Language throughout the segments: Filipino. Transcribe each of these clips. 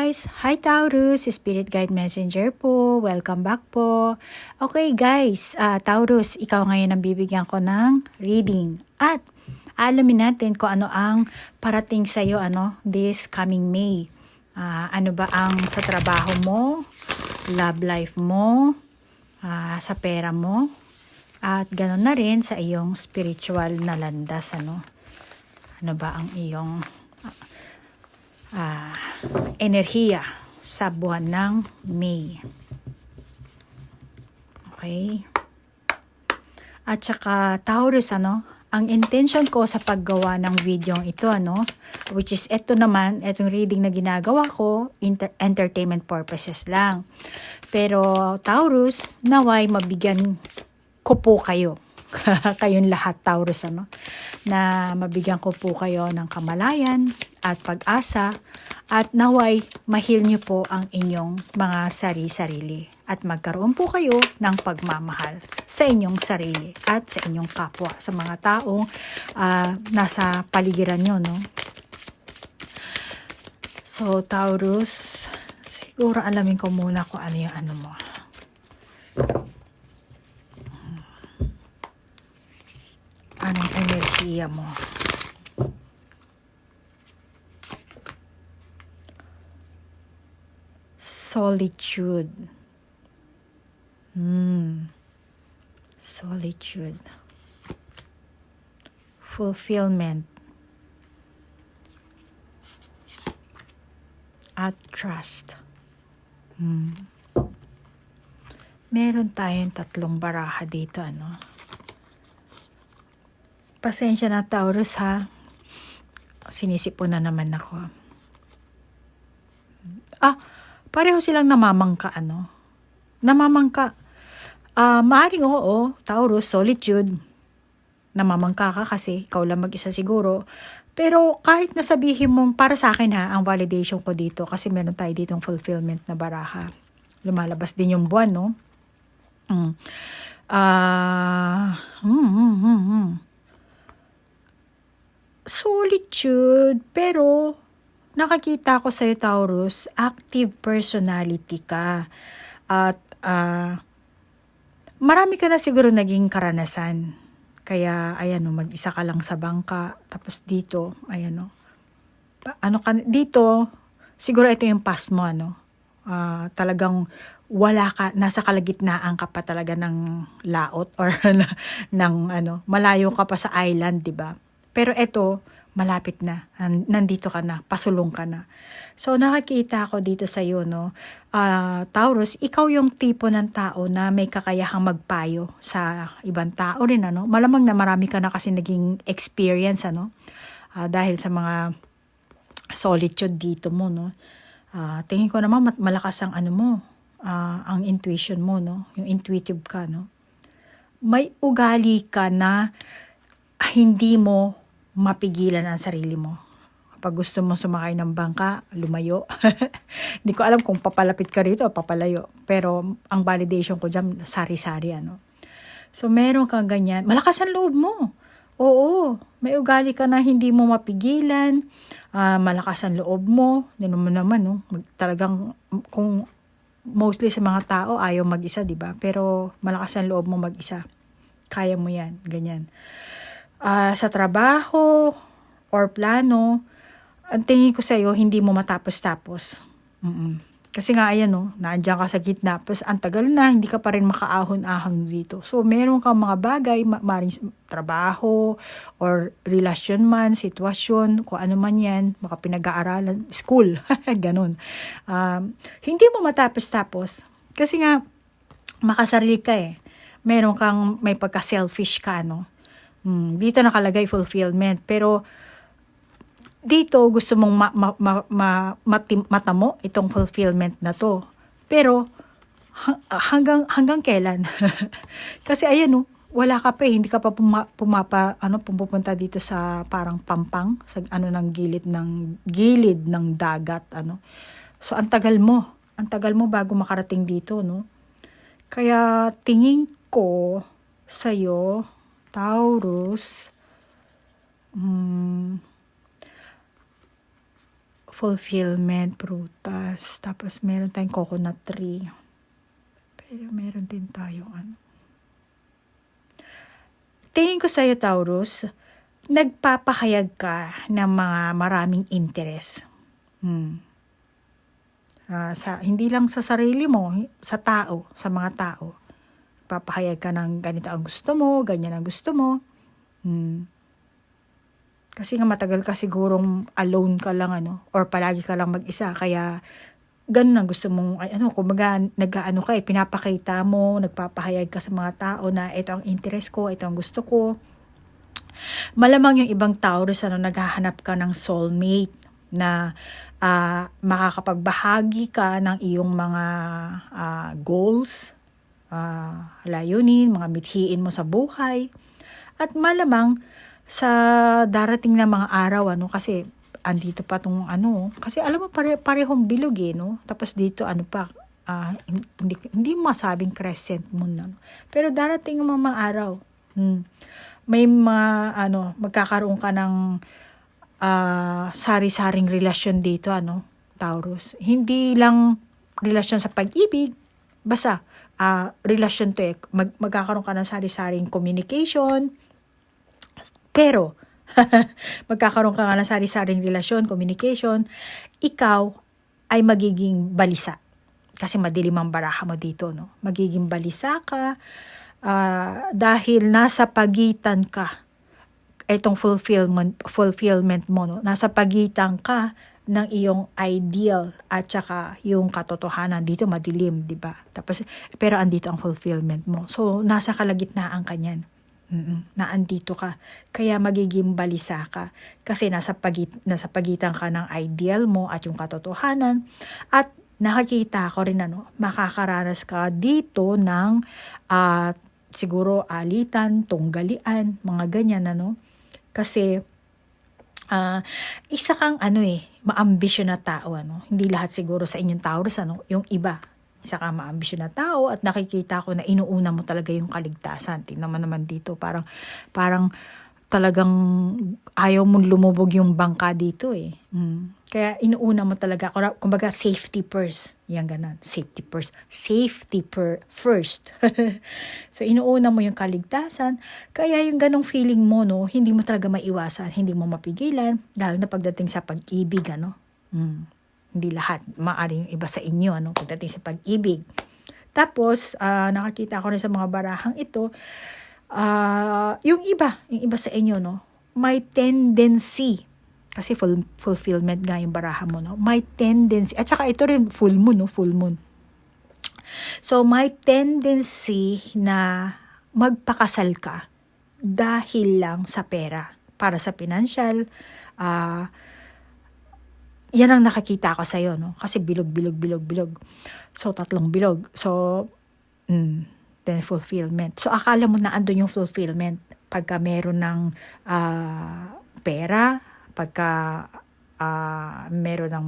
guys! Hi Taurus! Spirit Guide Messenger po. Welcome back po. Okay guys, Taurus, ikaw ngayon ang bibigyan ko ng reading. At alamin natin kung ano ang parating sa'yo this coming May. Ano ba ang sa trabaho mo, love life mo, sa pera mo, at ganoon na rin sa iyong spiritual na landas. Ano ba ang iyong enerhiya sa buwan ng May. Okay? At saka Taurus, ang intention ko sa paggawa ng video ito, which is itong reading na ginagawa ko, entertainment purposes lang. Pero Taurus, naway mabigyan ko po kayo. Kayong lahat Taurus, na mabigyan ko po kayo ng kamalayan at pag-asa at naway mahil niyo po ang inyong mga sarili-sarili at magkaroon po kayo ng pagmamahal sa inyong sarili at sa inyong kapwa, sa mga taong nasa paligiran nyo, So Taurus, siguro alamin ko muna kung ano yung mo. Anong enerhiya mo? Solitude. Solitude. Fulfillment. At trust. Meron tayong tatlong baraha dito, Pasensya na Taurus ha. Sinisipon na naman ako. Pareho silang namamangka, Namamangka. Maaring oo, Taurus, solitude. Namamangka ka kasi, ikaw lang mag-isa siguro. Pero kahit nasabihin mong, para sa akin ang validation ko dito, kasi meron tayo ditong fulfillment na baraha. Lumalabas din yung buwan, Solitude, pero nakakita ko sa'yo Taurus, active personality ka. At marami ka na siguro naging karanasan. Kaya mag-isa ka lang sa bangka. Tapos dito, dito, siguro ito yung past mo, talagang wala ka, nasa kalagitnaan ka pa talaga ng laot or malayo ka pa sa island, 'di ba? Pero ito, malapit na. Nandito ka na, pasulong ka na. So, nakakita ako dito sa iyo, Taurus, ikaw yung tipo ng tao na may kakayahang magpayo sa ibang tao rin, Malamang na marami ka na kasi naging experience, dahil sa mga solitude dito mo, tingin ko naman malakas ang ang intuition mo, Yung intuitive ka, May ugali ka na hindi mo mapigilan ang sarili mo. Kapag gusto mo sumakay ng bangka, lumayo. Hindi ko alam kung papalapit ka rito o papalayo. Pero ang validation ko dyan, sari-sari, So, meron kang ganyan. Malakas ang loob mo. Oo, may ugali ka na hindi mo mapigilan. Malakas ang loob mo. Yan naman, talagang, kung mostly sa mga tao, ayaw mag-isa, diba? Pero malakas ang loob mo mag-isa. Kaya mo yan, ganyan. Sa trabaho or plano, ang tingin ko sa'yo, hindi mo matapos-tapos. Kasi nga, nandiyan ka sa gitna, tapos ang tagal na, hindi ka pa rin makaahon-ahon dito. So, meron kang mga bagay, maaaring trabaho, or relasyon man, sitwasyon, kung ano man yan, baka pinag-aaralan, school, ganun. Hindi mo matapos-tapos. Kasi nga, makasarili ka Meron kang, may pagka-selfish ka, Dito nakalagay fulfillment, pero dito gusto mong matamo itong fulfillment na to. Pero hanggang kailan? Kasi wala ka pa hindi ka pa pumupunta dito sa parang Pampang, sa ng gilid ng dagat, So ang tagal mo bago makarating dito, Kaya tingin ko sa'yo, Taurus, fulfillment, prutas. Tapos meron tayong coconut tree. Pero meron din tayong ano. Tingin ko sa'yo, Taurus, nagpapahayag ka ng mga maraming interest. Hindi lang sa sarili mo, sa tao, sa mga tao. Papahayag ka ng ganito ang gusto mo, ganyan ang gusto mo. Kasi nga matagal ka sigurong alone ka lang, or palagi ka lang mag-isa, kaya ganun ang gusto mong, kumbaga, pinapakita mo, nagpapahayag ka sa mga tao na ito ang interest ko, ito ang gusto ko. Malamang yung ibang Taurus, naghahanap ka ng soulmate na makakapagbahagi ka ng iyong mga goals, layunin, mga mithiin mo sa buhay. At malamang sa darating na mga araw, kasi andito pa tong kasi alam mo parehong bilog tapos dito hindi masabing crescent moon pero darating ang mga araw, may mga magkakaroon ka ng sari-saring relasyon dito, Taurus. Hindi lang relasyon sa pag-ibig, basta relasyon to magkakaroon ka ng sari-saring communication, pero magkakaroon ka nga ng sari-saring relasyon, communication, ikaw ay magiging balisa. Kasi madilim ang baraha mo dito, Magiging balisa ka dahil nasa pagitan ka. Itong fulfillment mo, Nasa pagitan ka ng iyong ideal at saka yung katotohanan. Dito madilim, di ba? Tapos, pero andito ang fulfillment mo. So, nasa kalagitnaan ka niyan. Na andito ka, kaya magiging balisa ka kasi nasa pagitan ka ng ideal mo at yung katotohanan. At nakikita ko rin makakaranas ka dito ng siguro alitan, tunggalian, mga ganyan kasi isa kang maambisyon na tao hindi lahat siguro sa inyong Taurus yung iba. Isa ka maambisyon na tao at nakikita ko na inuuna mo talaga yung kaligtasan. Tingnan mo naman dito, parang talagang ayaw mong lumubog yung bangka dito Kaya inuuna mo talaga, kumbaga safety first. Yan ganun, safety first. First. So inuuna mo yung kaligtasan, kaya yung ganong feeling mo, hindi mo talaga maiwasan, hindi mo mapigilan, lalo na pagdating sa pag-ibig, Hindi lahat, maaaring iba sa inyo, pagdating sa pag-ibig. Tapos, nakakita ko rin sa mga barahang ito, yung iba sa inyo, may tendency, kasi fulfillment nga yung baraha mo, may tendency, at saka ito rin full moon. So, may tendency na magpakasal ka dahil lang sa pera, para sa financial, yan ang nakakita ko sa'yo, Kasi bilog. So, 3 bilog. So, then fulfillment. So, akala mo na andun yung fulfillment pagka meron ng pera, pagka meron ng,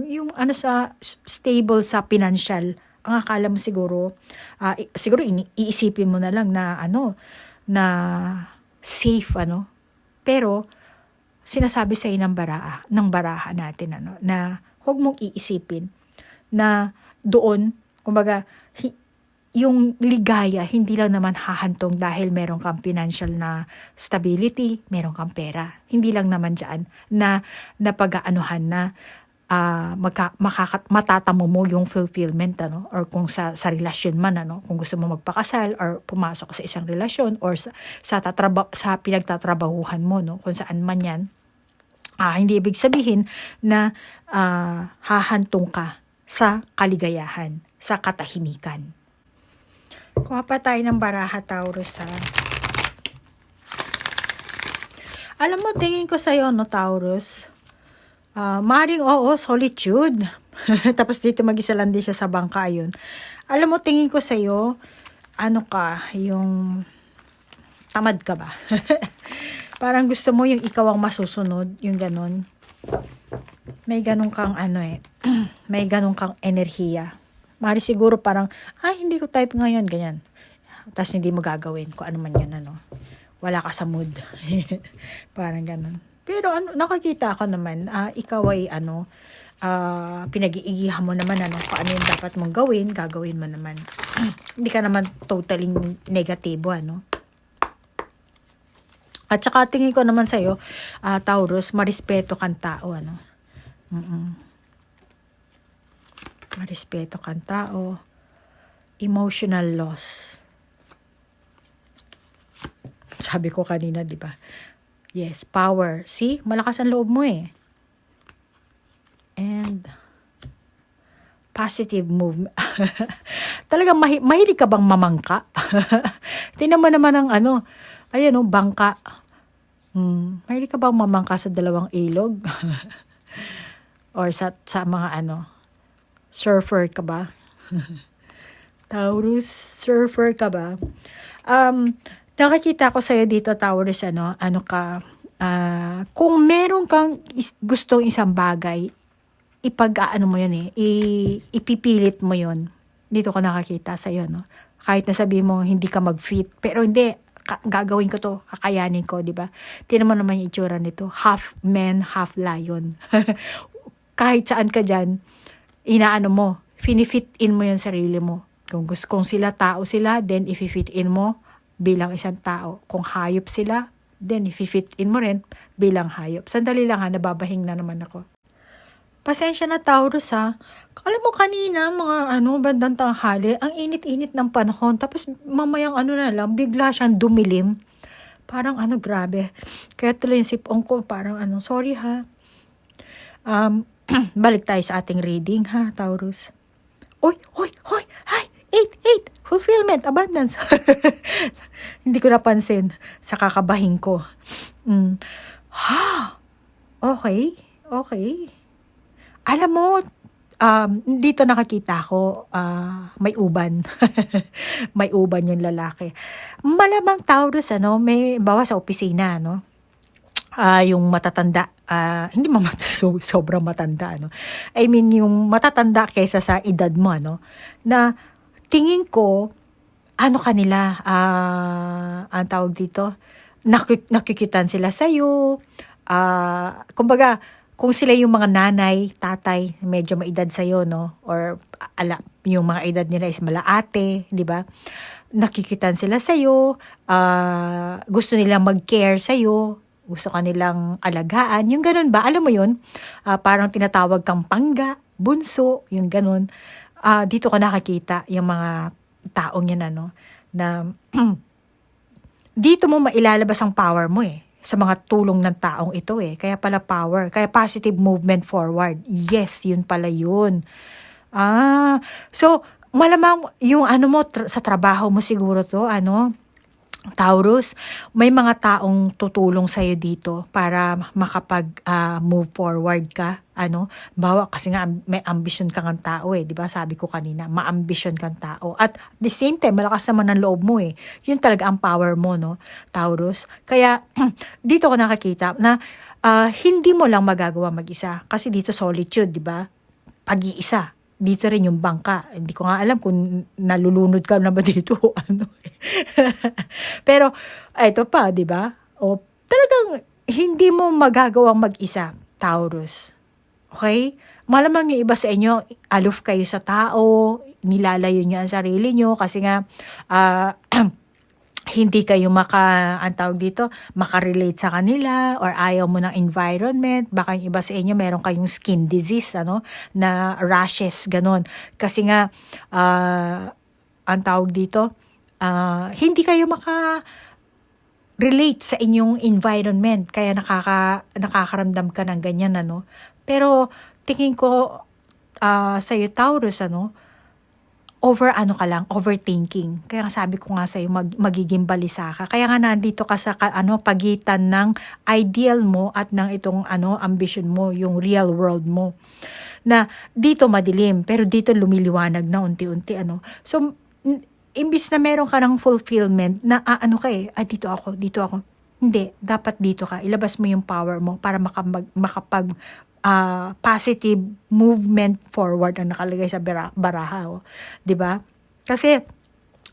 yung sa stable sa financial, ang akala mo siguro, iisipin mo na lang na, na safe, Pero, sinasabi sa ng baraha natin na huwag mong iisipin na doon, kumbaga, yung ligaya hindi lang naman hahantong dahil meron kang financial na stability, meron kang pera. Hindi lang naman diyan na napag-aanuhan na matatamo mo yung fulfillment or kung sa relasyon man kung gusto mo magpakasal or pumasok sa isang relasyon or sa pinagtatrabahuhan mo kung saan man yan, hindi ibig sabihin na hahantong ka sa kaligayahan, sa katahimikan. Kuha pa tayo ng baraha, Taurus, Alam mo, tingin ko sa'yo, Taurus, maring solitude. Tapos dito mag-isa lang din siya sa bangka, yun. Alam mo, tingin ko sa'yo, yung tamad ka ba? Parang gusto mo yung ikaw ang masusunod, yung ganun. May ganun kang may ganun kang enerhiya. Mari siguro parang, hindi ko type ngayon, ganyan. Tapos hindi mo gagawin kung ano man yan, Wala ka sa mood. Parang ganun. Pero nakakita ako naman, ikaw ay pinag-iigihan mo naman ano, kung ano yung dapat mong gawin, gagawin mo naman. Hindi ka naman totally negatibo, ano. At saka tingin ko naman sa'yo, Taurus, marespeto kang tao, ano. Marespeto kang tao. Emotional loss. Sabi ko kanina, di ba? Yes, power. See? Malakas ang loob mo eh. And positive movement. Talagang mahilig ka bang mamangka? Tingnan mo naman ang ano, ayan o, bangka. Mahilig ka bang mamangka sa dalawang ilog? Or sa mga ano, surfer ka ba? Taurus, surfer ka ba? Nakakita ko sa'yo dito, Taurus, ano ka, kung meron kang gustong isang bagay, ano mo yun ipipilit mo yun. Dito ko nakakita sa'yo, no? Kahit nasabihin mo hindi ka mag-fit, pero hindi, gagawin ko to, kakayanin ko, di ba? Tingnan mo naman yung itsura nito, half man, half lion. Kahit saan ka dyan, inaano mo, finifit in mo yung sarili mo. Kung sila tao sila, then ififit in mo bilang isang tao. Kung hayop sila, then ififit in mo rin bilang hayop. Sandali lang nababahing na naman ako. Pasensya na, Taurus, ha. Alam mo kanina, mga bandang tanghali, ang init-init ng panahon. Tapos mamayang na lang, bigla siyang dumilim. Parang grabe. Kaya tuloy yung sipong ko, parang sorry ha. Balik tayo sa ating reading, ha, Taurus. Oy, hi, 8, fulfillment, abundance. Hindi ko napansin sa kakabahin ko. Okay. Alam mo, dito nakakita ko, may uban. May uban yung lalaki. Malamang Taurus, may bawa sa opisina, yung matatanda, hindi sobrang matanda, I mean, yung matatanda kaysa sa edad mo, na tingin ko, kanila, ang tawag dito, nakikitan sila sa'yo, kumbaga, kung sila yung mga nanay, tatay, medyo maedad sa'yo, or yung mga edad nila is malaate, di ba? Nakikitan sila sa'yo, gusto nilang mag-care sa'yo, gusto kanilang alagaan, yung ganun ba? Alam mo yun? Parang tinatawag kang pangga, bunso, yung ganun. Dito ko nakakita yung mga taong yan, na dito mo mailalabas ang power mo sa mga tulong ng taong ito Kaya pala power, kaya positive movement forward. Yes, yun pala yun. So, malamang yung mo, sa trabaho mo siguro to, Taurus, may mga taong tutulong sa'yo dito para makapag-move forward ka. Bawa kasi nga may ambition kang tao di ba? Sabi ko kanina, ma-ambition kang tao. At the same time, malakas naman ang loob mo Yun talaga ang power mo, Taurus. Kaya, dito ko nakakita na hindi mo lang magagawa mag-isa. Kasi dito solitude, di ba? Pag-iisa. Dito rin yung bangka. Hindi ko nga alam kung nalulunod ka na ba dito o Pero, ito pa, di ba? O, talagang hindi mo magagawang mag-isa, Taurus. Okay? Malamang yung iba sa inyo, aloof kayo sa tao, nilalayo nyo ang sarili nyo kasi nga, hindi kayo makarelate sa kanila or ayaw mo ng environment. Baka yung iba sa inyo meron kayong skin disease, na rashes, ganon. Kasi nga, ang tawag dito, hindi kayo relate sa inyong environment. Kaya nakakaramdam ka ng ganyan, Pero, tingin ko, sa'yo, Taurus, overthinking. Kaya sabi ko nga sa'yo, magiging balisa ka. Kaya nga nandito ka sa pagitan ng ideal mo at ng itong ambition mo, yung real world mo. Na dito madilim, pero dito lumiliwanag na unti-unti. So, imbis na meron ka ng fulfillment na dito ako. Hindi, dapat dito ka. Ilabas mo yung power mo para makapag positive movement forward ang nakalagay sa baraha, 'di ba? Kasi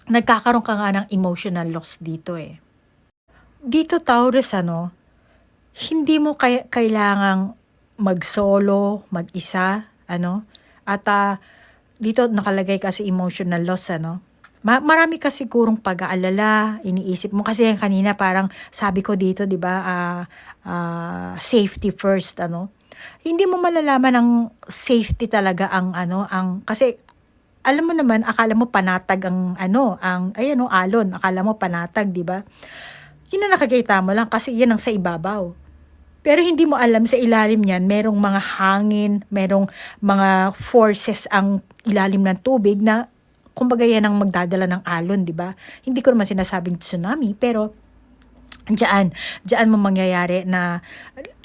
nagkakaroon ka nga ng emotional loss dito Dito, Taurus, hindi mo kailangang mag-solo, mag-isa, ano. At dito nakalagay kasi emotional loss, ano. Marami ka sigurong pag-aalala, iniisip mo kasi kanina parang sabi ko dito, 'di ba, safety first, ano. Hindi mo malalaman ang safety talaga ang ano, ang kasi alam mo naman, akala mo panatag ang ano, ang ayan, alon, akala mo panatag, 'di ba? Yun ang nakikita mo lang kasi yan ang sa ibabaw. Pero hindi mo alam sa ilalim niyan, merong mga hangin, merong mga forces ang ilalim ng tubig na kumbaga yan ang magdadala ng alon, di ba? Hindi ko naman sinasabing tsunami, pero diyan mo mangyayari na,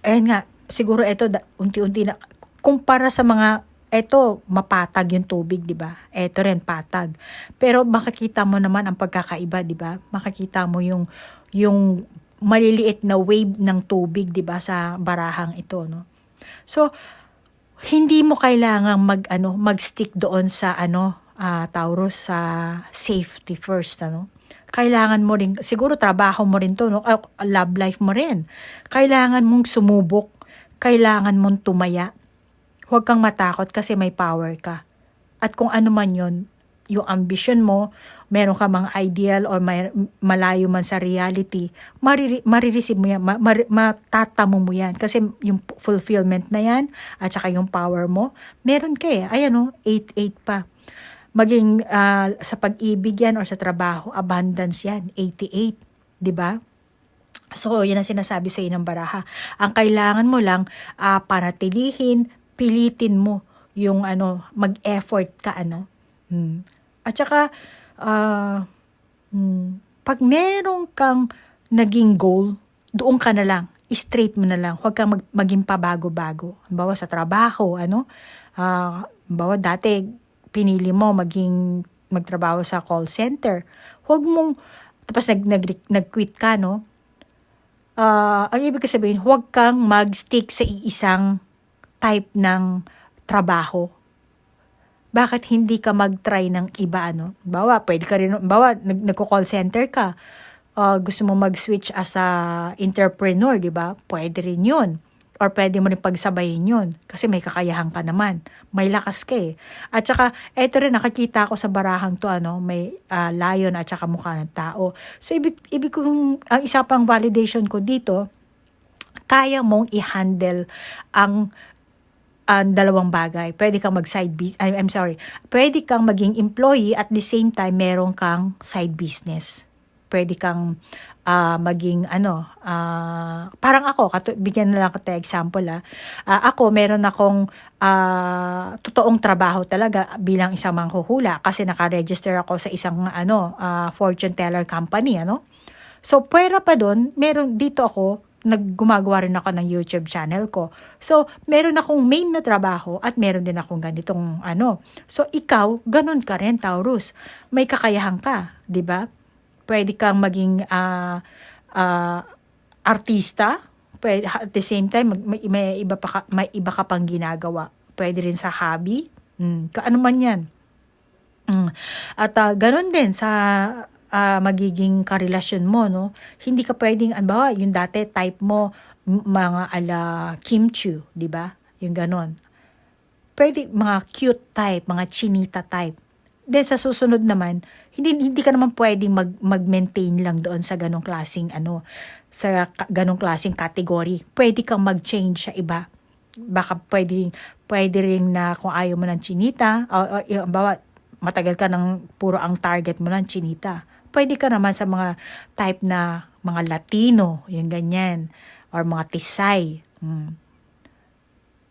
ayun nga, siguro ito, unti-unti na, kumpara sa mga, eto, mapatag yung tubig, di ba? Eto rin, patag. Pero makikita mo naman ang pagkakaiba, di ba? Makikita mo yung maliliit na wave ng tubig, 'di ba, sa barahang ito, no. So hindi mo kailangang mag-stick doon sa Taurus, sa safety first, ano. Kailangan mo rin siguro trabaho mo rin 'to, no, love life mo rin. Kailangan mong sumubok, kailangan mong tumaya. Huwag kang matakot kasi may power ka. At kung ano man 'yon, yung ambition mo, meron ka mga ideal or malayo man sa reality, marireceive mo yan, matatamo mo yan. Kasi yung fulfillment na yan, at saka yung power mo, meron ka eh. Ayan 8-8 pa. Maging sa pag-ibig yan or sa trabaho, abundance yan, 88. Diba? So, yun ang sinasabi sa ng baraha. Ang kailangan mo lang, panatilihin, pilitin mo yung mag-effort ka, At saka, pag meron kang naging goal, doon ka na lang, straight mo na lang, huwag kang maging pabago-bago. Halimbawa sa trabaho, halimbawa dati, pinili mo magtrabaho sa call center, huwag mong, tapos nag-quit ka, no? Ang ibig ko sabihin, huwag kang mag-stick sa iisang type ng trabaho. Bakit hindi ka mag-try ng iba, pwede ka rin, nagko-call center ka, gusto mo mag-switch as a entrepreneur, di ba? Pwede rin yun. Or pwede mo rin pagsabayin yun. Kasi may kakayahan ka naman. May lakas ka eh. At saka, eto rin, nakakita ko sa barahang to, may lion at saka mukha ng tao. So, ibig kong, ang isa pang validation ko dito, kaya mong i-handle ang dalawang bagay. Pwede kang pwede kang maging employee at the same time meron kang side business. Pwede kang maging parang ako, bigyan na lang ko tayo example ako, meron akong totoong trabaho talaga bilang isang manghuhula kasi naka-register ako sa isang fortune teller company, So, pwera pa doon, meron dito ako, gumagawa rin ako ng YouTube channel ko. So, meron akong main na trabaho at meron din akong ganitong So, ikaw, ganun ka rin, Taurus. May kakayahan ka, di ba? Pwede kang maging artista. Pwede, at the same time, may iba ka pang ginagawa. Pwede rin sa hobby. Ano man yan. At ganun din sa magiging karelasyon mo, no? Hindi ka pwedeng, yung dati type mo, mga ala Kim Chiu, di ba? Yung ganon. Pwede mga cute type, mga chinita type. Then sa susunod naman, hindi ka naman pwedeng mag-maintain lang doon sa ganong klaseng sa ganong klaseng category. Pwede kang mag-change sa iba. Baka pwede rin na kung ayaw mo ng chinita, matagal ka ng puro ang target mo ng chinita. Pwede ka naman sa mga type na mga Latino, yung ganyan, or mga Tisay.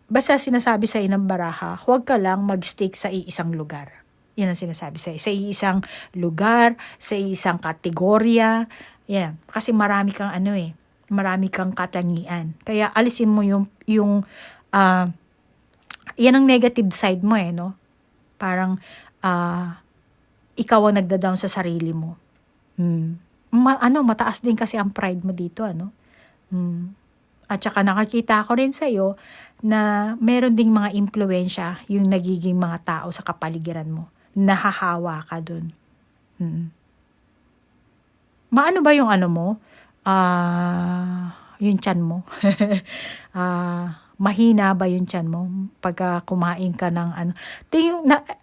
Basta sinasabi sa ng baraha, huwag ka lang mag-stick sa iisang lugar. Yan ang sinasabi sa iisang lugar, sa iisang kategorya. Yan, kasi marami kang marami kang katangian. Kaya alisin mo yung yan ang negative side mo no? Parang ikaw ang nagda-down sa sarili mo. Mataas din kasi ang pride mo dito, At saka nakakita ko rin sa'yo na meron ding mga impluwensya yung nagiging mga tao sa kapaligiran mo. Nahahawa ka dun. Maano ba yung mo? Yung tiyan mo? Mahina ba yung tiyan mo pagka kumain ka ng ano?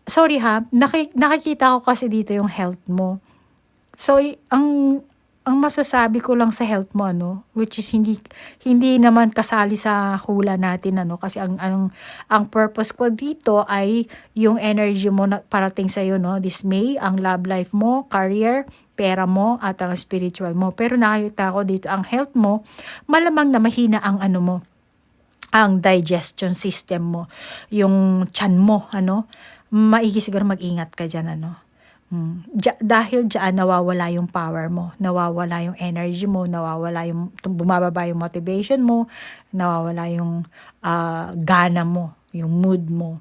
Sorry ha, nakikita ko kasi dito yung health mo. So, ang masasabi ko lang sa health mo, ano, which is hindi naman kasali sa hula natin, ano, kasi ang purpose ko dito ay yung energy mo na parating sa iyo, no, this May, ang love life mo, career, pera mo, at ang spiritual mo. Pero nakita ko dito, ang health mo, malamang na mahina ang ano mo, ang digestion system mo, yung tiyan mo, ano, maigi siguro mag-ingat ka dyan, ano. Dahil dyan, nawawala yung power mo, nawawala yung energy mo, nawawala yung, bumababa yung motivation mo, nawawala yung gana mo, yung mood mo.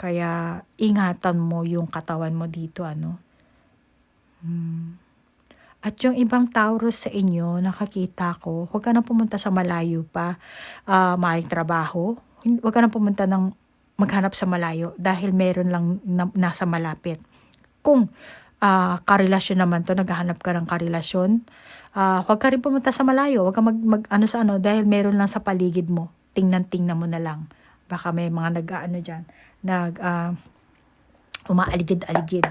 Kaya, ingatan mo yung katawan mo dito, ano. At yung ibang Taurus sa inyo, nakakita ko, huwag ka nang pumunta sa malayo pa, maaaring trabaho, huwag ka nang pumunta maghanap sa malayo dahil meron lang nasa malapit. Kung karelasyon naman to, naghahanap ka ng karelasyon, huwag ka rin pumunta sa malayo, huwag ka ano sa ano, dahil meron lang sa paligid mo. Tingnan mo na lang. Baka may mga nag-ano dyan, umaaligid-aligid.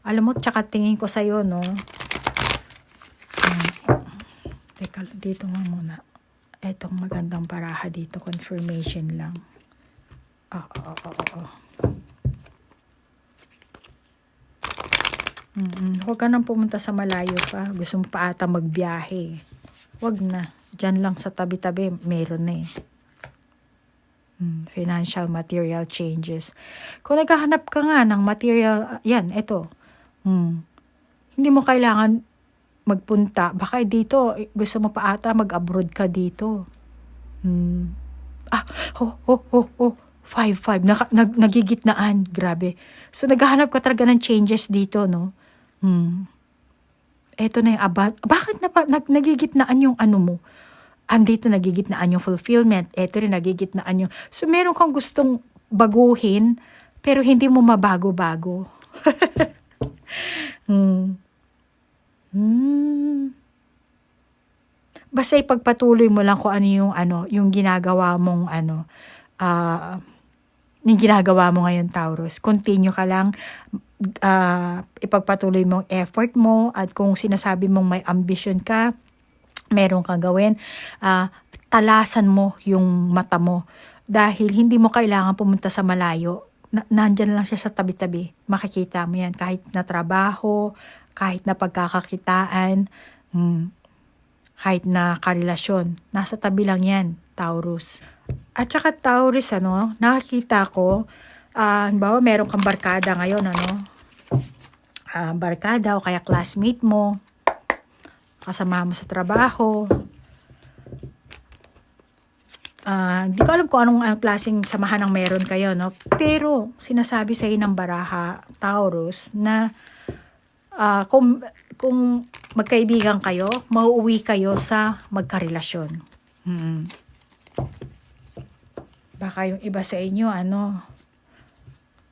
Alam mo, tsaka tingin ko sa'yo, no? Teka, dito nga muna. Etong magandang baraha dito, confirmation lang. Huwag ka nang pumunta sa malayo pa. Gusto mo pa ata magbiyahe. Huwag na. Diyan lang sa tabi-tabi, meron na eh. Financial, material changes. Kung naghahanap ka nga ng material, yan, eto. Hindi mo kailangan magpunta. Baka dito, gusto mo pa ata mag-abroad ka dito. 5-5. Nagigitnaan. Grabe. So, naghahanap ka talaga ng changes dito, no? Eto na yung bakit nagigitnaan yung ano mo? Andito nagigitnaan yung fulfillment. Eto rin nagigitnaan yung... So, meron kang gustong baguhin, pero hindi mo mabago-bago. Basta ipagpatuloy mo lang kung yung ginagawa mong yung ginagawa mo ngayon, Taurus. Continue ka lang, ipagpatuloy mong effort mo, at kung sinasabi mong may ambition ka, meron kang gawin, talasan mo yung mata mo. Dahil hindi mo kailangan pumunta sa malayo. Nandyan lang siya sa tabi-tabi. Makikita mo yan. Kahit na trabaho, kahit na pagkakakitaan, kahit na karelasyon. Nasa tabi lang yan, Taurus. At saka Taurus, nakikita ko, halimbawa meron kang barkada ngayon, barkada o kaya classmate mo, kasama mo sa trabaho. Di ko alam kung anong klaseng samahan ang meron kayo, no? Pero sinasabi sa ng baraha, Taurus, na kung magkaibigan kayo, mauuwi kayo sa magkarelasyon. Baka yung iba sa inyo,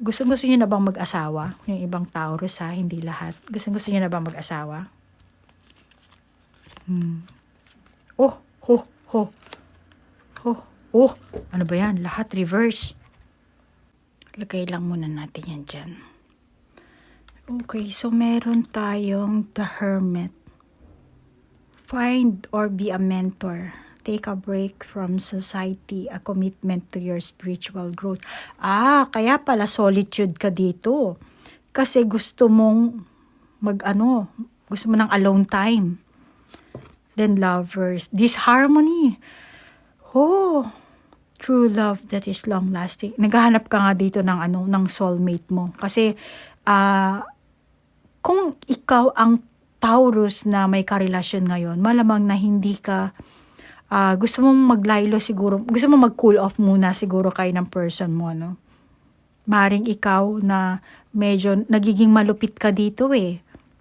gusto nyo na bang mag-asawa? Yung ibang Taurus, hindi lahat. Gusto nyo na bang mag-asawa? Ano ba yan? Lahat reverse. Lagay lang muna natin yan dyan. Okay, so meron tayong the Hermit. Find or be a mentor. Take a break from society, a commitment to your spiritual growth. Kaya pala solitude ka dito. Kasi gusto mong gusto mo ng alone time. Then lovers, disharmony. True love that is long lasting. Naghahanap ka nga dito ng soulmate mo. Kasi kung ikaw ang Taurus na may karelasyon ngayon, malamang na hindi ka gusto mong maglaylo siguro, gusto mong mag-cool off muna siguro kayo ng person mo, Maring ikaw na medyo nagiging malupit ka dito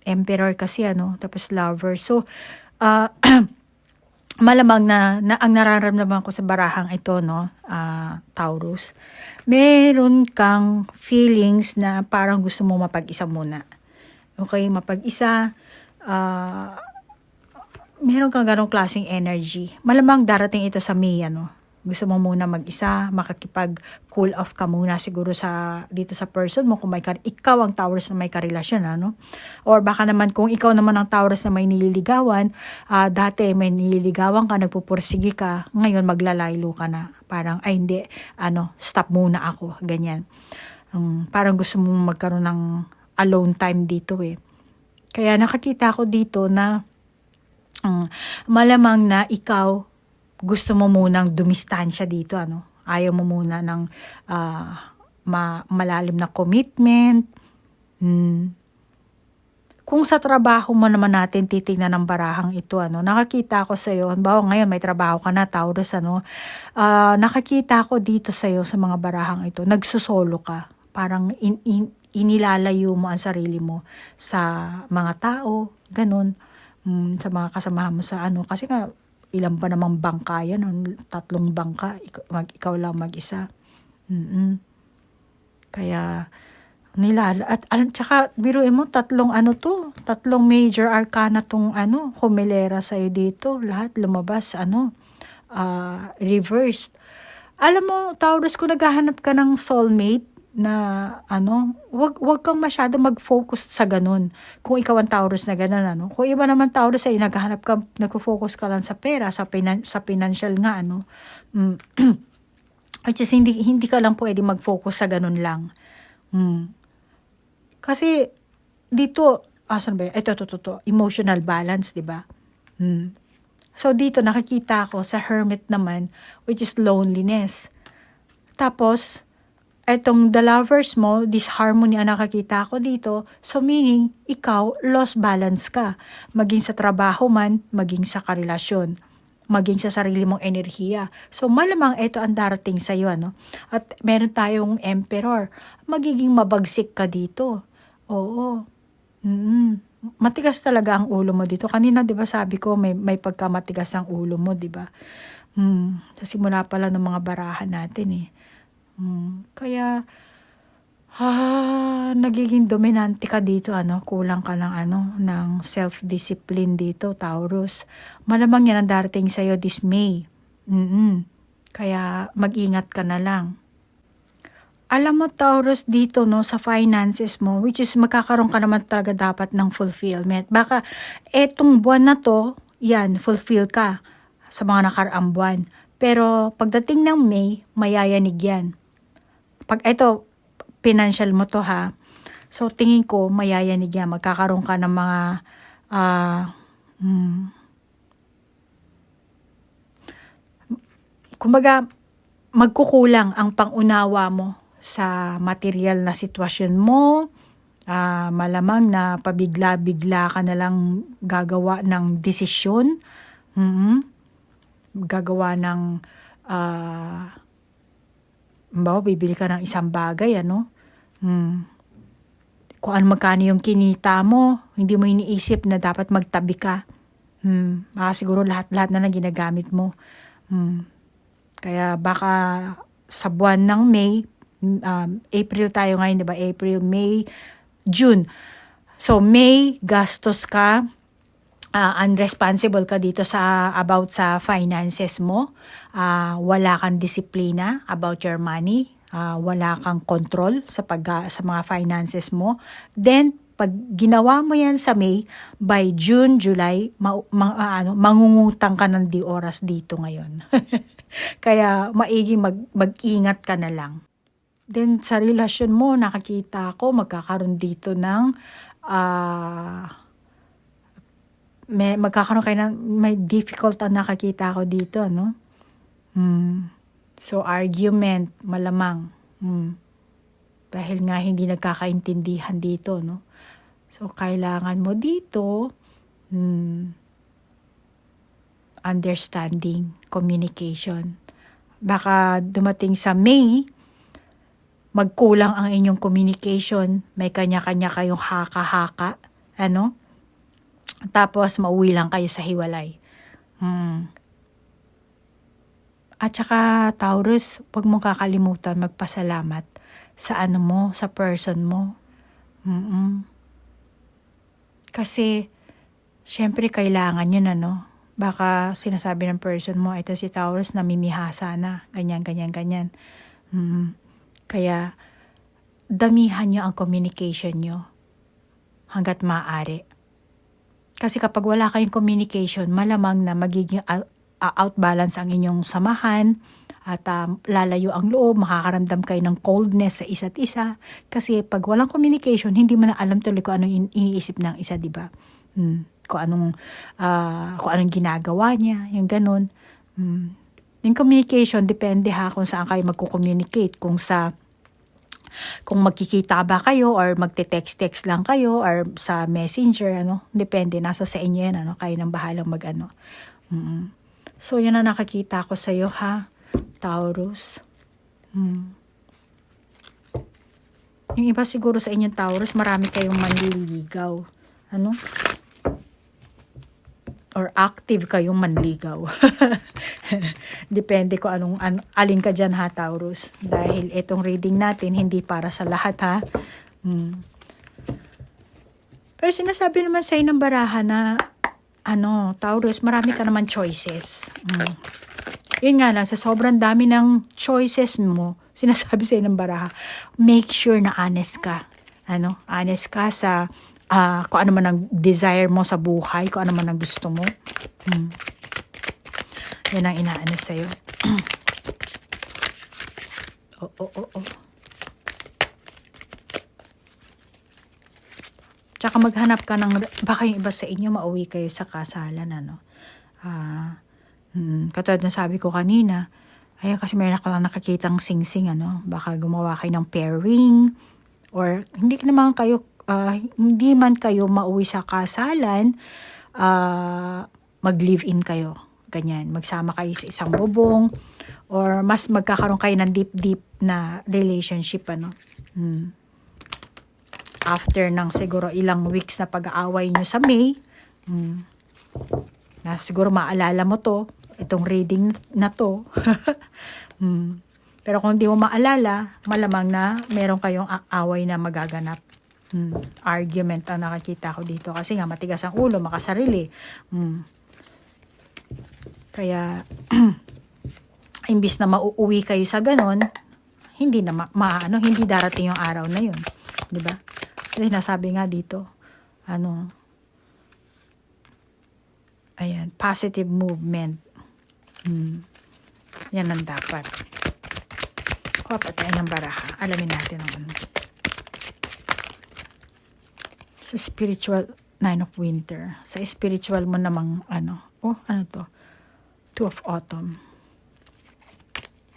Emperor kasi, tapos lover. So, malamang na ang nararamdaman ko sa barahang ito, Taurus, meron kang feelings na parang gusto mo mapag-isa muna. Okay, mapag-isa, meron kang ganong klaseng energy. Malamang darating ito sa May, ano. Gusto mo muna mag-isa, makakipag cool off ka muna siguro dito sa person mo kung ikaw ang Taurus na may karelasyon, ano. Or baka naman kung ikaw naman ang Taurus na may nililigawan, dati may nililigawan ka, nagpupursige ka, ngayon maglalaylo ka na. Parang, ay hindi, stop muna ako, ganyan. Parang gusto mong magkaroon ng alone time dito eh. Kaya nakakita ko dito na malamang na ikaw gusto mo munang dumistansya dito, ano? Ayaw mo muna ng malalim na commitment. Kung sa trabaho mo naman natin titingnan ng barahang ito, ano? Nakakita ko sa iyo, halimbawa ngayon may trabaho ka na, Taurus, ano? Nakakita ko dito sa iyo sa mga barahang ito, nagsusolo ka. Parang inilalayo mo ang sarili mo sa mga tao, ganun. Sa mga kasamahan mo sa ano, kasi nga ilan ba namang bangka yan, 3 bangka, ikaw lang mag-isa. Kaya at tsaka biruin mo, 3 major arcana tong humelera sa'yo dito, lahat lumabas, reversed. Alam mo, Taurus, kung naghahanap ka ng soulmate, na wag kang masyado mag-focus sa ganun. Kung ikaw ang Taurus na ganun, Kung iba naman Taurus ay nagfo-focus ka lang sa pera, sa financial nga, Which is hindi ka lang pwede mag-focus sa ganun lang. Kasi dito, asan ba yun? Ito, emotional balance, 'di ba? So dito nakikita ko sa Hermit naman, which is loneliness. Tapos etong the lovers mo, disharmony ang nakakita ko dito. So meaning, ikaw, lost balance ka. Maging sa trabaho man, maging sa karelasyon, maging sa sarili mong enerhiya. So malamang ito ang darating sa iyo, ano? At meron tayong emperor. Magiging mabagsik ka dito. Oo. Matigas talaga ang ulo mo dito. Kanina, 'di ba, sabi ko may pagkamatigas ang ulo mo, 'di ba? Sa simula pala ng mga barahan natin eh. Kaya nagiging dominante ka dito, kulang ka ng self-discipline dito, Taurus. Malamang yan ang darating sa'yo this May. Kaya mag-ingat ka na lang. Alam mo, Taurus, dito sa finances mo, which is magkakaroon ka naman talaga dapat ng fulfillment. Baka etong buwan na to, yan, fulfill ka sa mga nakaraang buwan. Pero pagdating ng May, mayayanig yan. Pag ito, financial mo to ha. So tingin ko, mayayanig yan. Magkakaroon ka ng mga kumbaga, magkukulang ang pangunawa mo sa material na sitwasyon mo. Malamang na pabigla-bigla ka na lang gagawa ng desisyon. Gagawa ng bibili ka ng isang bagay, kung magkano yung kinita mo, hindi mo iniisip na dapat magtabi ka. Siguro lahat na lang ginagamit mo. Kaya baka sa buwan ng May, April tayo ngayon, 'di ba? April, May, June. So May, gastos ka, unresponsible ka dito about sa finances mo. Wala kang disiplina about your money. Wala kang control sa mga finances mo. Then pag ginawa mo yan sa May, by June, July, mangungutang ka ng oras dito ngayon. Kaya maiging mag-ingat ka na lang. Then sa relasyon mo, nakakita ko magkakaroon dito ng magkakaroon kayo ng may difficult ang nakakita ko dito, So argument, malamang. Dahil nga hindi nagkakaintindihan dito, So kailangan mo dito understanding, communication. Baka dumating sa May, magkulang ang inyong communication, may kanya-kanya kayong haka-haka, tapos mauwi lang kayo sa hiwalay. At saka, Taurus, huwag mong kakalimutan magpasalamat sa sa person mo. Kasi, syempre kailangan yun, Baka sinasabi ng person mo, ito si Taurus namimihasa na, ganyan, ganyan, ganyan. Kaya, damihan nyo ang communication nyo hanggat maaari. Kasi kapag wala kayong communication, malamang na magiging outbalance ang inyong samahan at lalayo ang loob, makakaramdam kayo ng coldness sa isa't isa. Kasi pag walang communication, hindi mo na alam tuloy kung anong iniisip ng isa, di ba? Kung anong ginagawa niya, yung ganun. Yung communication, depende kung saan kayo magko-communicate, kung magkikita ba kayo or magte-text lang kayo or sa messenger, depende, nasa sa inyo yan, kayo nang bahalang So, yan ang nakakita ko sa'yo, Taurus. Yung iba siguro sa inyong Taurus, marami kayong manliligaw. Or active kayong manligaw. Depende ko alin ka dyan, Taurus. Dahil itong reading natin, hindi para sa lahat, Pero sinasabi naman sa'yo ng baraha na, Taurus, marami ka naman choices. Yun nga lang, sa sobrang dami ng choices mo, sinasabi sa'yo ng baraha, make sure na honest ka. Honest ka sa kung ano man ang desire mo sa buhay, kung ano man ang gusto mo. Yan ang inaano sa'yo. Tsaka maghanap ka ng, baka yung iba sa inyo mauwi kayo sa kasalan, katulad na sabi ko kanina, ayun kasi meron ako lang nakakitang sing-sing, baka gumawa kayo ng pairing, or hindi man kayo mauwi sa kasalan, mag-live-in kayo. Ganyan, magsama kayo sa isang bubong, or mas magkakaroon kayo ng deep na relationship, After ng siguro ilang weeks na pag-aaway nyo sa May, na siguro maalala mo to, itong reading na to. Pero kung di mo maalala, malamang na meron kayong away na magaganap. Argument ang nakakita ko dito. Kasi nga matigas ang ulo, makasarili. Kaya, imbis na mauuwi kayo sa ganon, hindi hindi darating yung araw na yun. Diba? Kasi nasabi nga dito, ayan, positive movement. Yan ang dapat. Kuha pa tayo ng baraha. Alamin natin ang sa spiritual 9 of winter. Sa spiritual mo namang to? 2 of autumn.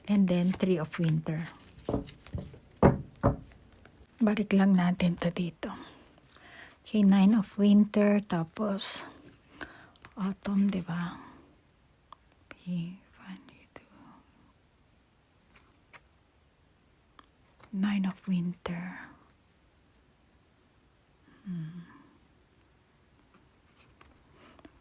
And then 3 of winter. Balik lang natin to dito. Okay, 9 of winter, tapos autumn, di ba? 9 of winter.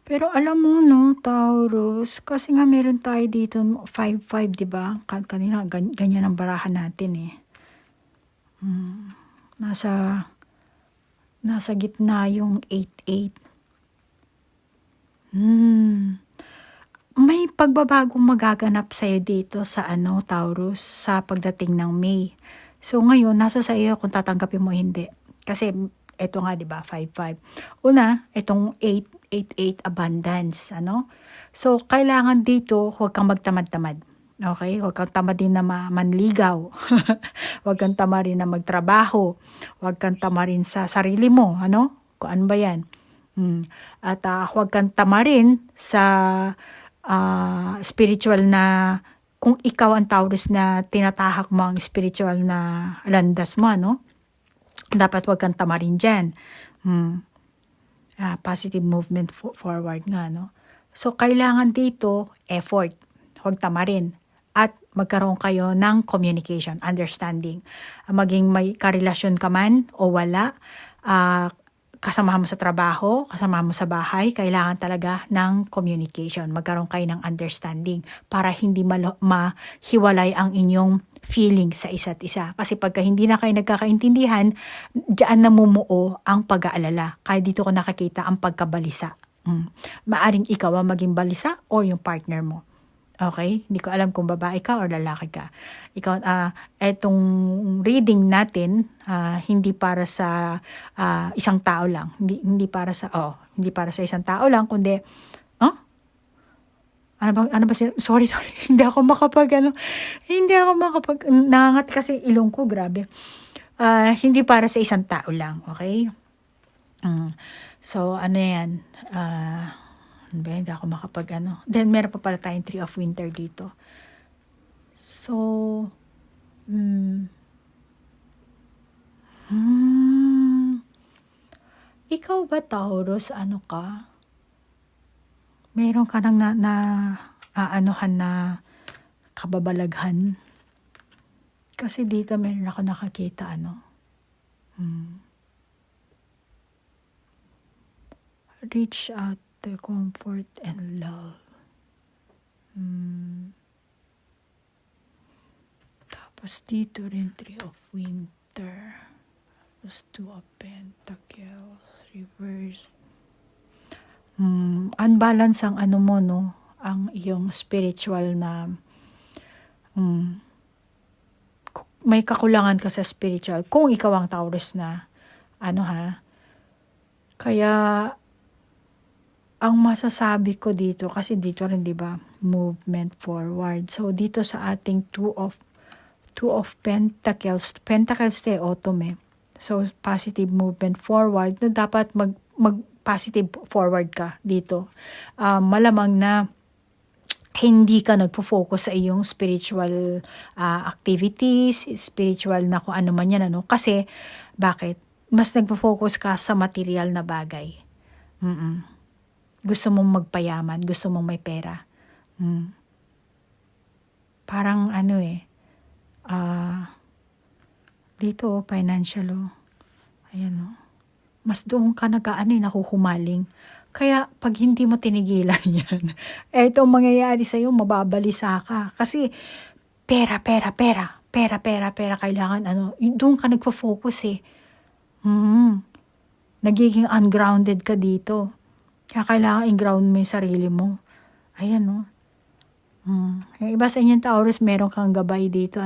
Pero alam mo, Taurus, kasi nga meron tayo dito 5-5, di ba? Kanina, ganyan ang barahan natin, Nasa gitna yung 8-8. May pagbabagong magaganap sa'yo dito sa Taurus, sa pagdating ng May. So ngayon, nasa sa iyo kung tatanggapin mo hindi. Kasi ito nga, di ba, 5-5. Una, itong 8-8 abundance, So, kailangan dito, huwag kang magtamad-tamad. Okay? Huwag kang tamad din na manligaw. Huwag kang tamad rin na magtrabaho. Huwag kang tamad rin sa sarili mo, Kung ano ba yan? At huwag kang tamad rin sa spiritual na, kung ikaw ang Taurus na tinatahak mo ang spiritual na landas mo, dapat huwag kang tamarin dyan. Positive movement forward nga, So, kailangan dito, effort. Huwag tamarin. At magkaroon kayo ng communication, understanding. Maging may karelasyon ka man o wala, kasama mo sa trabaho, kasama mo sa bahay, kailangan talaga ng communication. Magkaroon kayo ng understanding para hindi mahiwalay ang inyong feelings sa isa't isa. Kasi pagka hindi na kayo nagkakaintindihan, diyan namumuo ang pag-aalala. Kaya dito ko nakakita ang pagkabalisa. Maaring ikaw ang maging balisa o yung partner mo. Okay? Hindi ko alam kung babae ka or lalaki ka. Ikaw, etong reading natin, hindi para sa isang tao lang. Hindi para sa, hindi para sa isang tao lang, kundi, ano ba sorry, hindi ako nangangat kasi ilong ko, grabe. Hindi para sa isang tao lang, okay? So, ano yan, hindi ako Then, meron pa pala tayong Tree of Winter dito. So, ikaw ba, Taurus, ano ka? Meron ka nang aanuhan na kababalaghan? Kasi dito meron ako nakakita, reach out to comfort and love. Tapos dito rin Tree of Winter. Tapos Two of Pentacles. Reverse. Unbalance ang mo, no? Ang iyong spiritual na may kakulangan ka sa spiritual. Kung ikaw ang Taurus na, Kaya, ang masasabi ko dito, kasi dito rin, di ba, movement forward. So, dito sa ating Two of Pentacles, autumn So, positive movement forward, na dapat mag-positive forward ka dito. Malamang na hindi ka nagpo-focus sa iyong spiritual activities, spiritual na kung ano man yan, Kasi, bakit? Mas nagpo-focus ka sa material na bagay. Gusto mong magpayaman, gusto mong may pera. Parang dito, financial, ayan, mas doon ka nakuhumaling. Kaya, pag hindi mo tinigilan yan, itong mangyayari sa'yo, mababalisa ka. Kasi, pera, kailangan, doon ka nagpo-focus Nagiging ungrounded ka dito. Kaya kailangan i-ground mo yung sarili mo. Ayan, Iba sa inyong Taurus, meron kang gabay dito,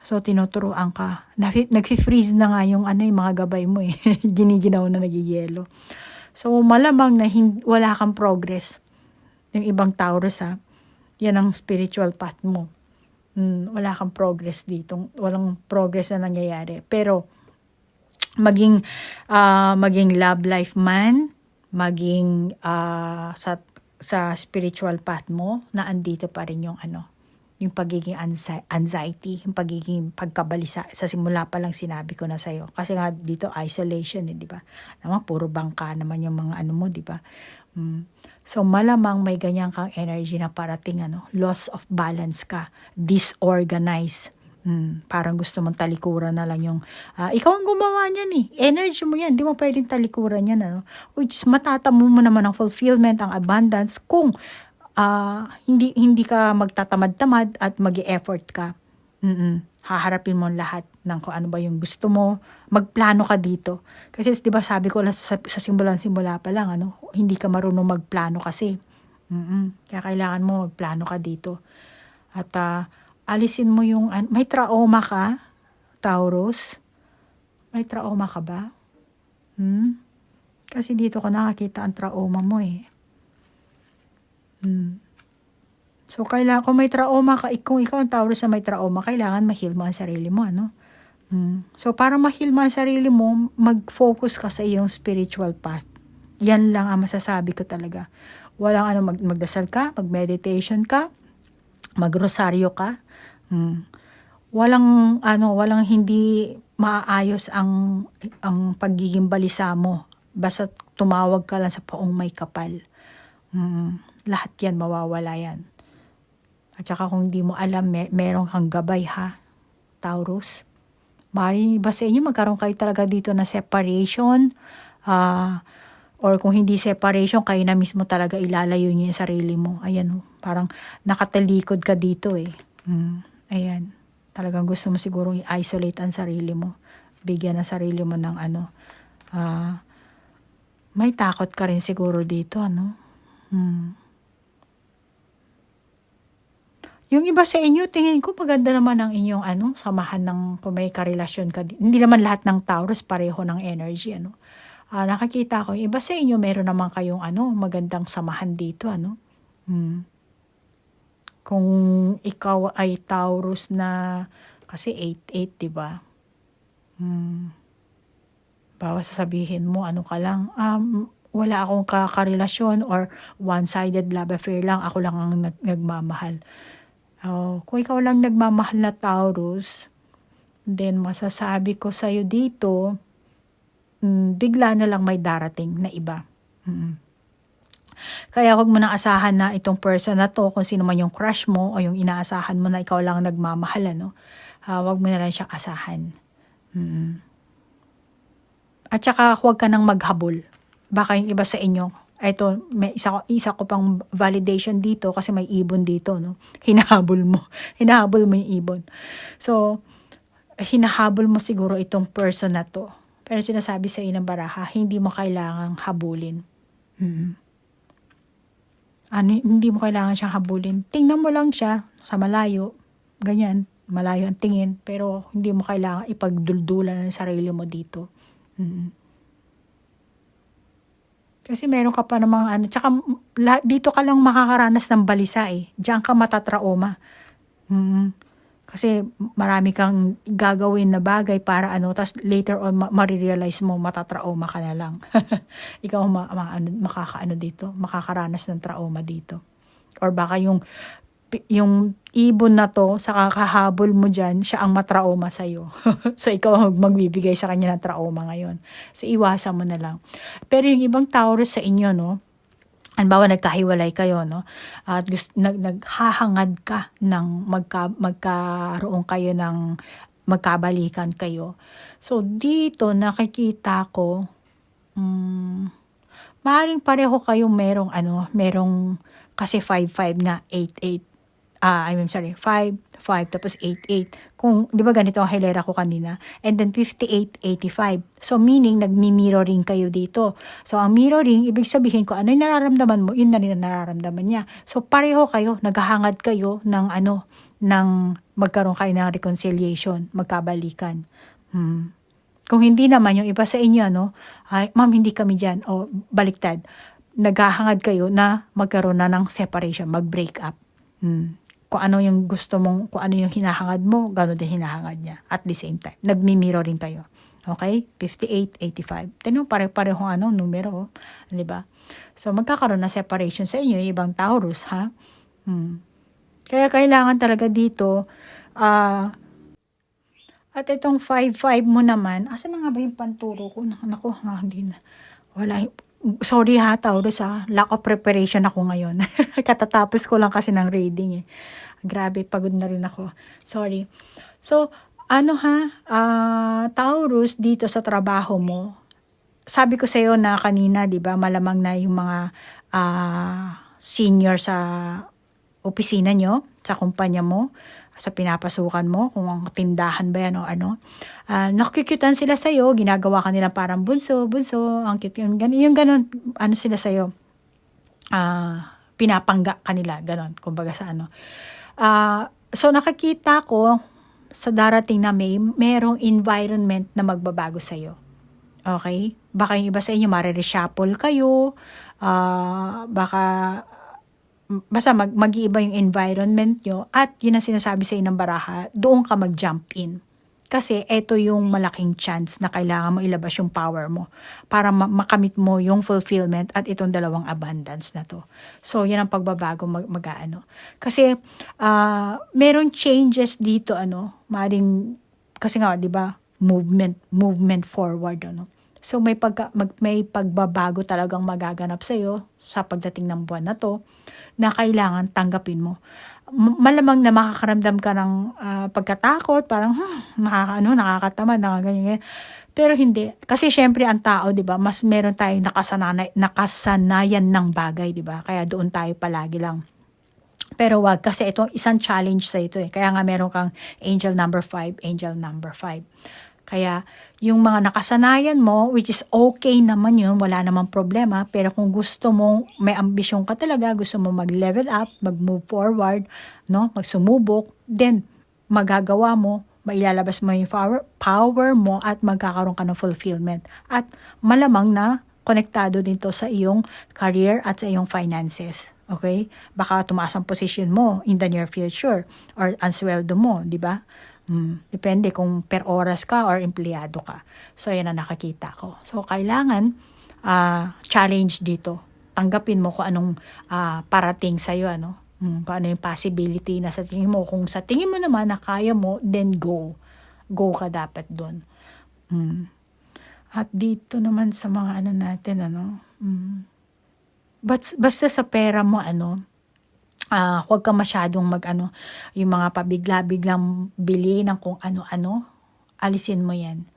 So, tinuturuan ka. Nag-freeze na nga yung mga gabay mo Giniginaw na nagiyelo. So, malamang na wala kang progress. Yung ibang Taurus, yan ang spiritual path mo. Wala kang progress dito. Walang progress na nangyayari. Pero, maging love life man, maging sa spiritual path mo, na andito pa rin yung yung pagiging anxiety, yung pagiging pagkabalisa. Sa simula pa lang sinabi ko na sa'yo. Kasi nga dito isolation, di ba? Naman, puro bangka naman yung mga mo, di ba? So, malamang may ganyan kang energy na parating, loss of balance ka, disorganized. Parang gusto mong talikuran na lang yung, ikaw ang gumawa niyan energy mo yan, di mo pwedeng talikuran yan, which is matatamo mo naman ang fulfillment, ang abundance, kung hindi ka magtatamad-tamad at mag-e-effort ka. Haharapin mo lahat ng kung ano ba yung gusto mo. Magplano ka dito. Kasi 'di ba sabi ko sa simula pa lang hindi ka marunong magplano kasi. Kaya kailangan mo magplano ka dito. At alisin mo yung may trauma ka, Taurus. May trauma ka ba? Kasi dito ko nakakita ang trauma mo So, kailangan, kung may trauma ka, kung ikaw ang Taurus na may trauma, kailangan ma-heal mo ang sarili mo, So, para ma-heal mo ang sarili mo, mag-focus ka sa iyong spiritual path. Yan lang ang masasabi ko talaga. Walang magdasal ka, mag-meditation ka, mag-rosaryo ka. Walang hindi maaayos ang pagiging balisa mo. Basta tumawag ka lang sa paong may kapal. Lahat yan, mawawala yan. At saka kung di mo alam, meron kang gabay Taurus. Mari ba sa inyo, magkaroon kayo talaga dito na separation, or kung hindi separation, kayo na mismo talaga ilalayo niyo yung sarili mo. Ayan, parang nakatalikod ka dito Ayan, talagang gusto mo siguro i-isolate ang sarili mo. Bigyan ang sarili mo ng May takot ka rin siguro dito, ano? Yung iba sa inyo, tingin ko maganda naman ang inyong samahan ng kung may karelasyon ka. Hindi naman lahat ng Taurus pareho ng energy, ano? Nakakita ko, yung iba sa inyo, meron naman kayong magandang samahan dito, ano? Kung ikaw ay Taurus na, kasi 8-8, di ba? Bawa sasabihin mo, ano ka lang, wala akong karelasyon or one-sided love affair lang, ako lang ang nagmamahal. Kung ikaw lang nagmamahal na Taurus, then masasabi ko sa'yo dito, bigla na lang may darating na iba. Kaya huwag mo nang asahan na itong person na to, kung sino man yung crush mo o yung inaasahan mo na ikaw lang nagmamahal, huwag mo na lang siyang asahan. At saka huwag ka nang maghabol. Baka yung iba sa inyo, ito, may isa ko pang validation dito kasi may ibon dito, no? Hinahabol mo yung ibon. So, hinahabol mo siguro itong person na to. Pero sinasabi sa inang baraha, hindi mo kailangang habulin. Hindi mo kailangan siyang habulin. Tingnan mo lang siya sa malayo. Ganyan, malayo ang tingin. Pero hindi mo kailangan ipagduldulan ng sarili mo dito. Kasi meron ka pa namang tsaka dito ka lang makakaranas ng balisa eh. Diyan ka matatrauma. Kasi marami kang gagawin na bagay para tas later on marirealize mo matatrauma ka na lang. Ikaw makakaranas ng trauma dito. Or baka yung ibon na to, sa kakahabol mo dyan, siya ang matrauma sa'yo. So, ikaw ang magbibigay sa kanya ng trauma ngayon. So, iwasan mo na lang. Pero yung ibang Taurus sa inyo, no? Halimbawa, nagkahiwalay kayo, no? At naghahangad ka ng magkaroon kayo ng magkabalikan kayo. So, dito nakikita ko, maaaring pareho kayong merong kasi 5-5 nga, 8-8. 5, tapos 8-8. Kung, di ba ganito ang hilera ko kanina? And then 58-85. So, meaning, nagmi-mirroring kayo dito. So, ang mirroring, ibig sabihin ko, ano yung nararamdaman mo, yun na rin ang nararamdaman niya. So, pareho kayo, naghahangad kayo ng magkaroon kayo ng reconciliation, magkabalikan. Kung hindi naman, yung iba sa inyo, ay, ma'am, hindi kami dyan, o baliktad. Naghahangad kayo na magkaroon na ng separation, mag-break up. Kung ano yung gusto mong, kung ano yung hinahangad mo, gano'n din hinahangad niya at the same time. Nagmi-mirroring kayo. Okay? 58-85. Tignan mo, pare-parehong numero, di ba? So, magkakaroon na separation sa inyo, yung ibang Taurus, ha? Kaya kailangan talaga dito, at itong 5-5 mo naman, asa na nga ba yung panturo ko? Naku, hindi na. Wala, sorry ha, Taurus lack of preparation ako ngayon. Katatapos ko lang kasi ng reading eh. Grabe, pagod na rin ako. Sorry. So, Taurus, dito sa trabaho mo, sabi ko sa'yo na kanina, di ba, malamang na yung mga senior sa opisina nyo, sa kumpanya mo, sa pinapasukan mo, kung ang tindahan ba yan o nakukyutan sila sa'yo, ginagawa ka nila parang bunso, ang cute yung ganon, sila sa'yo, pinapangga kanila, ganon, kumbaga sa so nakakita ko, sa darating na merong environment na magbabago sa'yo. Okay? Baka yung iba sa inyo, marireshuffle kayo, baka basta mag-iiba yung environment nyo at yun ang sinasabi sa inang baraha, doon ka mag-jump in. Kasi ito yung malaking chance na kailangan mo ilabas yung power mo para makamit mo yung fulfillment at itong dalawang abundance na to. So, yan ang pagbabago Kasi, meron changes dito, maring, kasi nga, di ba, movement forward, So, may pagbabago talagang magaganap sa'yo sa pagdating ng buwan na to na kailangan tanggapin mo. Malamang na makakaramdam ka ng pagkatakot, parang nakakatamad, ganyan. Pero hindi. Kasi syempre ang tao, 'di ba, mas meron tayong nakasanayan ng bagay, 'di ba? Kaya doon tayo palagi lang. Pero wag, kasi ito isang challenge sa ito eh. Kaya nga meron kang angel number 5. Kaya, yung mga nakasanayan mo, which is okay naman yun, wala namang problema, pero kung gusto mong, may ambisyon ka talaga, gusto mo mag-level up, mag-move forward, no, magsumubok, then, magagawa mo, mailalabas mo yung power mo at magkakaroon ka ng fulfillment. At malamang na konektado din to sa iyong career at sa iyong finances. Okay? Baka tumaas ang position mo in the near future or ang sweldo mo, di ba? Depende kung per oras ka or empleyado ka. So, yan ang nakakita ko. So, kailangan challenge dito. Tanggapin mo kung anong parating sa'yo, ano? Kung ano yung possibility na sa tingin mo. Kung sa tingin mo naman na kaya mo, then go. Go ka dapat doon. At dito naman sa mga ano natin, ano? Basta sa pera mo, ano? Huwag ka masyadong yung mga pabigla-biglang bili ng kung ano-ano, alisin mo yan.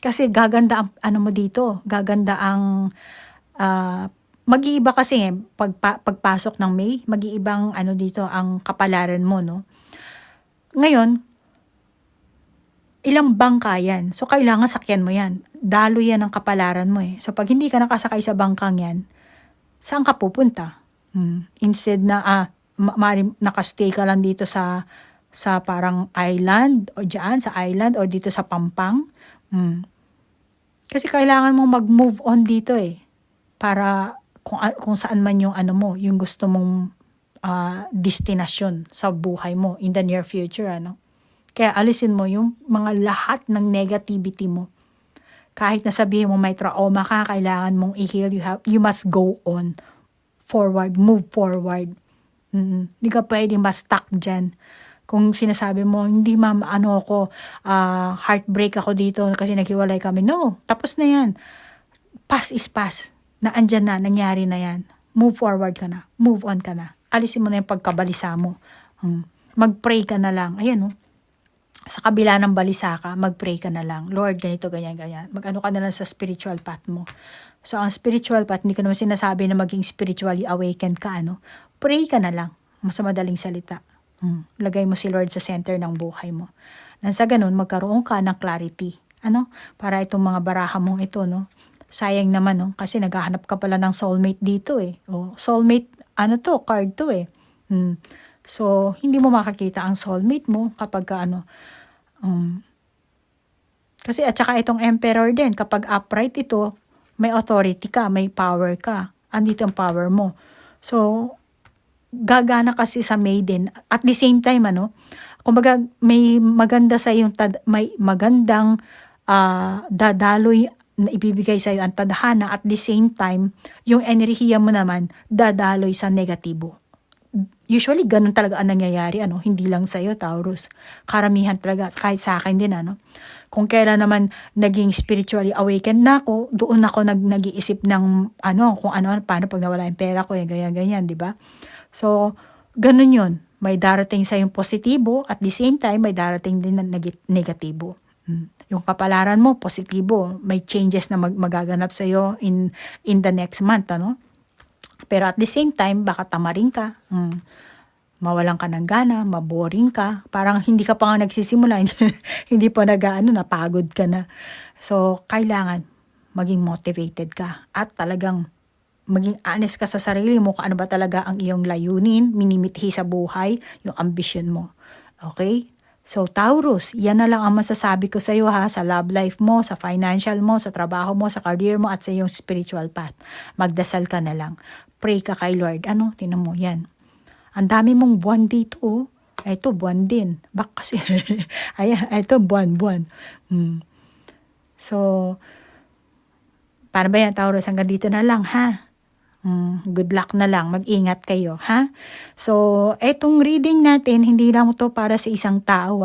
Kasi gaganda ang ano mo dito, gaganda ang mag-iiba kasi pagpasok ng May, mag-iibang ano dito ang kapalaran mo, no? Ngayon, ilang bangka yan. So, kailangan sakyan mo yan. Dalo yan ang kapalaran mo eh. So, pag hindi ka nakasakay sa bangkang yan, saan ka pupunta? Instead na nakastay ka lang dito sa parang island o diyan sa island o dito sa Pampang. Kasi kailangan mong mag-move on dito eh para kung saan man yung ano mo, yung gusto mong destinasyon sa buhay mo in the near future, ano. Kaya alisin mo yung mga lahat ng negativity mo. Kahit na sabihin mo may trauma ka, kailangan mong i-heal, you must go on. Forward, move forward. Hindi ka pwedeng ma-stuck dyan. Kung sinasabi mo, hindi ma'am, heartbreak ako dito kasi naghiwalay kami. No, tapos na yan. Past is past. Naandyan na, nangyari na yan. Move forward ka na. Move on ka na. Alisin mo na yung pagkabalisa mo. Mag-pray ka na lang. Ayan, sa kabila ng balisa ka, mag-pray ka na lang. Lord, ganito, ganyan, ganyan. Mag-ano ka na lang sa spiritual path mo. So, ang spiritual path, hindi ko naman sinasabi na maging spiritually awakened ka, ano. Pray ka na lang. Mas madaling salita. Lagay mo si Lord sa center ng buhay mo. Nang sa ganun, magkaroon ka ng clarity. Ano? Para itong mga baraha mong ito, no. Sayang naman, no. Kasi naghahanap ka pala ng soulmate dito, eh. O, soulmate, card to, eh. So, hindi mo makakita ang soulmate mo kapag kasi at saka itong emperor din, kapag upright ito, may authority ka, may power ka. Andito ang power mo. So, gagana kasi sa maiden. At the same time, kumbaga may maganda sa yung may magandang dadaloy na ibibigay sa iyo ang tadhana. At the same time, yung enerhiya mo naman dadaloy sa negatibo. Usually, ganun talaga ang nangyayari, hindi lang sa'yo, Taurus. Karamihan talaga, kahit sa akin din, Kung kailan naman naging spiritually awakened na ako, doon ako nag-iisip ng, paano pag nawala yung pera ko, ganyan, di ba? So, ganun yun. May darating sa yung positibo, at the same time, may darating din na negatibo. Yung kapalaran mo, positibo. May changes na magaganap sa'yo in the next month, Pero at the same time, baka tamarin ka. Mawalan ka ng gana, maboring ka. Parang hindi ka pa nga nagsisimula. Hindi pa napagod ka na. So, kailangan maging motivated ka. At talagang maging honest ka sa sarili mo kung ano ba talaga ang iyong layunin, minimithi sa buhay, yung ambition mo. Okay? So, Taurus, yan na lang ang masasabi ko sa iyo sa love life mo, sa financial mo, sa trabaho mo, sa career mo, at sa iyong spiritual path. Magdasal ka na lang. Pray ka kay Lord. Tinan mo, yan. Ang dami mong buwan dito, Ito, buwan din. Bak kasi, ayan, ito, buwan. So, paano ba yan, Taurus? Hanggang dito na lang, ha? Good luck na lang. Mag-ingat kayo, ha? So, etong reading natin, hindi lang to para sa isang tao,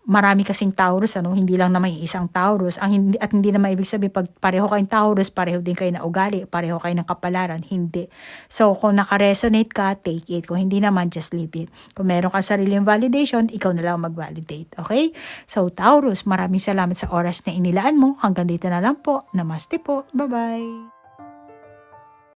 marami kasing Taurus, hindi lang naman isang Taurus. At hindi naman ibig sabihin, pag pareho kayong Taurus, pareho din kayo na ugali, pareho kayo ng kapalaran. Hindi. So, kung naka-resonate ka, take it. Kung hindi naman, just leave it. Kung meron ka sariling validation, ikaw na lang mag-validate. Okay? So, Taurus, maraming salamat sa oras na inilaan mo. Hanggang dito na lang po. Namaste po. Bye-bye.